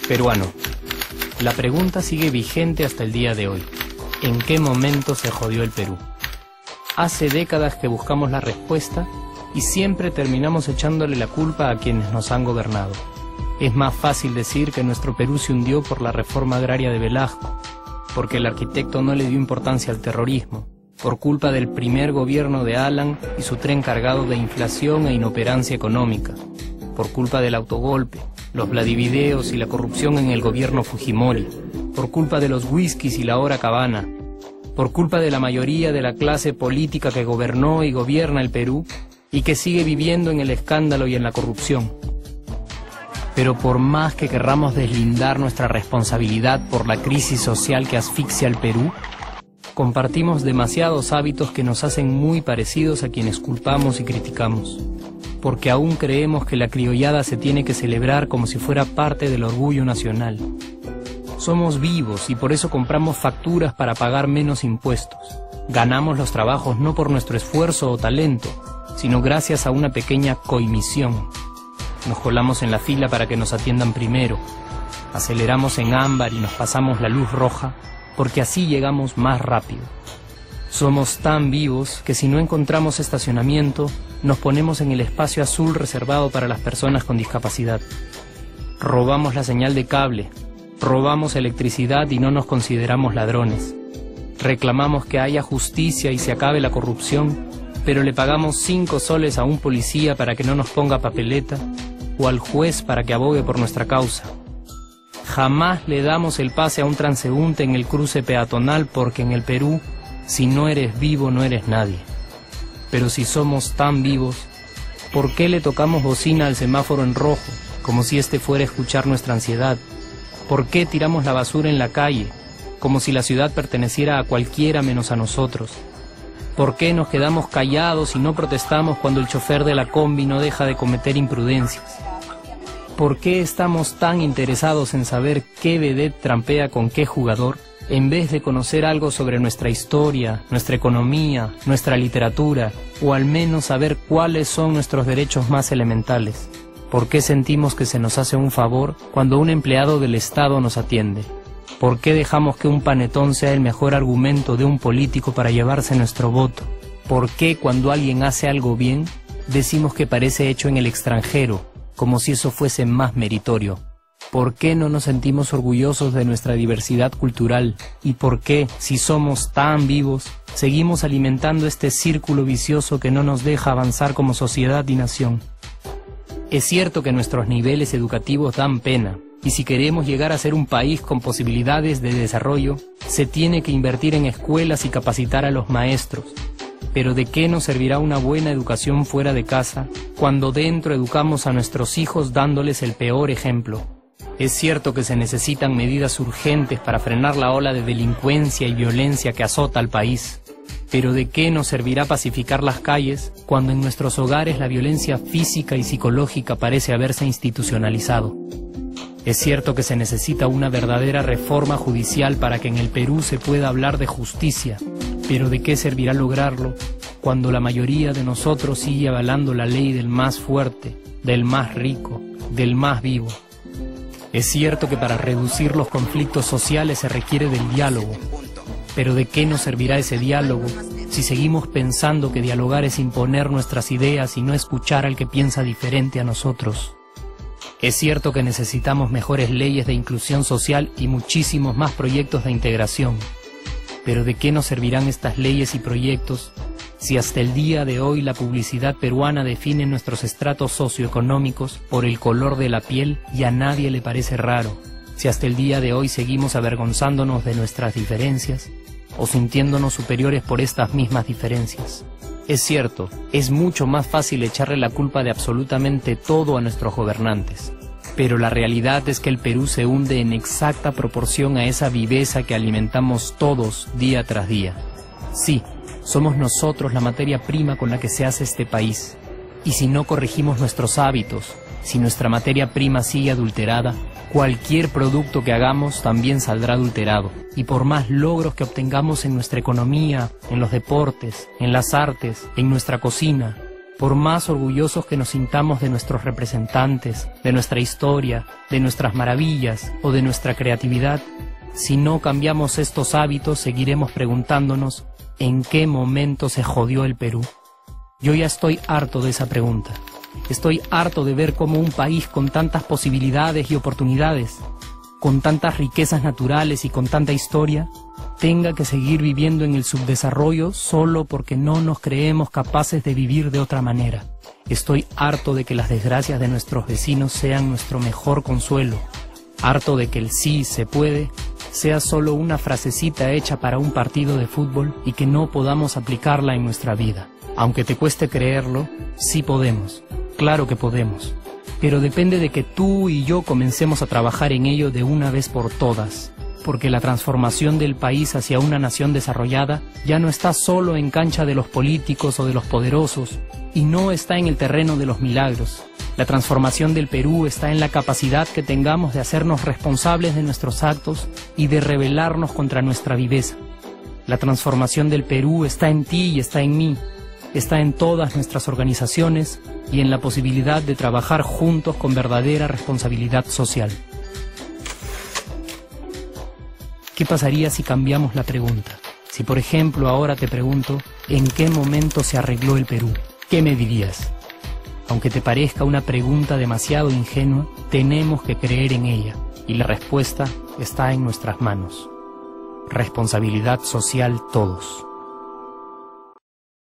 Peruano. La pregunta sigue vigente hasta el día de hoy. ¿En qué momento se jodió el Perú? Hace décadas que buscamos la respuesta y siempre terminamos echándole la culpa a quienes nos han gobernado. Es más fácil decir que nuestro Perú se hundió por la reforma agraria de Velasco, porque el arquitecto no le dio importancia al terrorismo, por culpa del primer gobierno de Alan y su tren cargado de inflación e inoperancia económica, por culpa del autogolpe, los Vladivideos y la corrupción en el gobierno Fujimori, por culpa de los whiskies y la hora cabana, por culpa de la mayoría de la clase política que gobernó y gobierna el Perú y que sigue viviendo en el escándalo y en la corrupción. Pero por más que querramos deslindar nuestra responsabilidad por la crisis social que asfixia al Perú, compartimos demasiados hábitos que nos hacen muy parecidos a quienes culpamos y criticamos, porque aún creemos que la criollada se tiene que celebrar como si fuera parte del orgullo nacional. Somos vivos y por eso compramos facturas para pagar menos impuestos. Ganamos los trabajos no por nuestro esfuerzo o talento, sino gracias a una pequeña coimisión. Nos colamos en la fila para que nos atiendan primero, aceleramos en ámbar y nos pasamos la luz roja, porque así llegamos más rápido. Somos tan vivos que si no encontramos estacionamiento, nos ponemos en el espacio azul reservado para las personas con discapacidad. Robamos la señal de cable, robamos electricidad y no nos consideramos ladrones. Reclamamos que haya justicia y se acabe la corrupción, pero le pagamos 5 soles a un policía para que no nos ponga papeleta o al juez para que abogue por nuestra causa. Jamás le damos el pase a un transeúnte en el cruce peatonal porque en el Perú, si no eres vivo, no eres nadie. Pero si somos tan vivos, ¿por qué le tocamos bocina al semáforo en rojo, como si este fuera a escuchar nuestra ansiedad? ¿Por qué tiramos la basura en la calle, como si la ciudad perteneciera a cualquiera menos a nosotros? ¿Por qué nos quedamos callados y no protestamos cuando el chofer de la combi no deja de cometer imprudencias? ¿Por qué estamos tan interesados en saber qué vedette trampea con qué jugador, en vez de conocer algo sobre nuestra historia, nuestra economía, nuestra literatura, o al menos saber cuáles son nuestros derechos más elementales? ¿Por qué sentimos que se nos hace un favor cuando un empleado del Estado nos atiende? ¿Por qué dejamos que un panetón sea el mejor argumento de un político para llevarse nuestro voto? ¿Por qué cuando alguien hace algo bien, decimos que parece hecho en el extranjero, como si eso fuese más meritorio? ¿Por qué no nos sentimos orgullosos de nuestra diversidad cultural? ¿Y por qué, si somos tan vivos, seguimos alimentando este círculo vicioso que no nos deja avanzar como sociedad y nación? Es cierto que nuestros niveles educativos dan pena, y si queremos llegar a ser un país con posibilidades de desarrollo, se tiene que invertir en escuelas y capacitar a los maestros. Pero ¿de qué nos servirá una buena educación fuera de casa cuando dentro educamos a nuestros hijos dándoles el peor ejemplo? Es cierto que se necesitan medidas urgentes para frenar la ola de delincuencia y violencia que azota al país. Pero ¿de qué nos servirá pacificar las calles cuando en nuestros hogares la violencia física y psicológica parece haberse institucionalizado? Es cierto que se necesita una verdadera reforma judicial para que en el Perú se pueda hablar de justicia, pero ¿de qué servirá lograrlo cuando la mayoría de nosotros sigue avalando la ley del más fuerte, del más rico, del más vivo? Es cierto que para reducir los conflictos sociales se requiere del diálogo, pero ¿de qué nos servirá ese diálogo si seguimos pensando que dialogar es imponer nuestras ideas y no escuchar al que piensa diferente a nosotros? Es cierto que necesitamos mejores leyes de inclusión social y muchísimos más proyectos de integración, pero ¿de qué nos servirán estas leyes y proyectos si hasta el día de hoy la publicidad peruana define nuestros estratos socioeconómicos por el color de la piel y a nadie le parece raro? Si hasta el día de hoy seguimos avergonzándonos de nuestras diferencias o sintiéndonos superiores por estas mismas diferencias. Es cierto, es mucho más fácil echarle la culpa de absolutamente todo a nuestros gobernantes, pero la realidad es que el Perú se hunde en exacta proporción a esa viveza que alimentamos todos día tras día. Sí, somos nosotros la materia prima con la que se hace este país, y si no corregimos nuestros hábitos, si nuestra materia prima sigue adulterada, Cualquier producto que hagamos también saldrá adulterado, y por más logros que obtengamos en nuestra economía, en los deportes, en las artes, en nuestra cocina, por más orgullosos que nos sintamos de nuestros representantes, de nuestra historia, de nuestras maravillas o de nuestra creatividad, si no cambiamos estos hábitos seguiremos preguntándonos ¿en qué momento se jodió el Perú? Yo ya estoy harto de esa pregunta. Estoy harto de ver cómo un país con tantas posibilidades y oportunidades, con tantas riquezas naturales y con tanta historia, tenga que seguir viviendo en el subdesarrollo solo porque no nos creemos capaces de vivir de otra manera. Estoy harto de que las desgracias de nuestros vecinos sean nuestro mejor consuelo. Harto de que el sí se puede sea solo una frasecita hecha para un partido de fútbol y que no podamos aplicarla en nuestra vida. Aunque te cueste creerlo, sí podemos. Claro que podemos. Pero depende de que tú y yo comencemos a trabajar en ello de una vez por todas. Porque la transformación del país hacia una nación desarrollada ya no está solo en cancha de los políticos o de los poderosos, y no está en el terreno de los milagros. La transformación del Perú está en la capacidad que tengamos de hacernos responsables de nuestros actos y de rebelarnos contra nuestra viveza. La transformación del Perú está en ti y está en mí, está en todas nuestras organizaciones y en la posibilidad de trabajar juntos con verdadera responsabilidad social. ¿Qué pasaría si cambiamos la pregunta? Si por ejemplo ahora te pregunto, ¿en qué momento se arregló el Perú? ¿Qué me dirías? Aunque te parezca una pregunta demasiado ingenua, tenemos que creer en ella, y la respuesta está en nuestras manos. Responsabilidad social todos.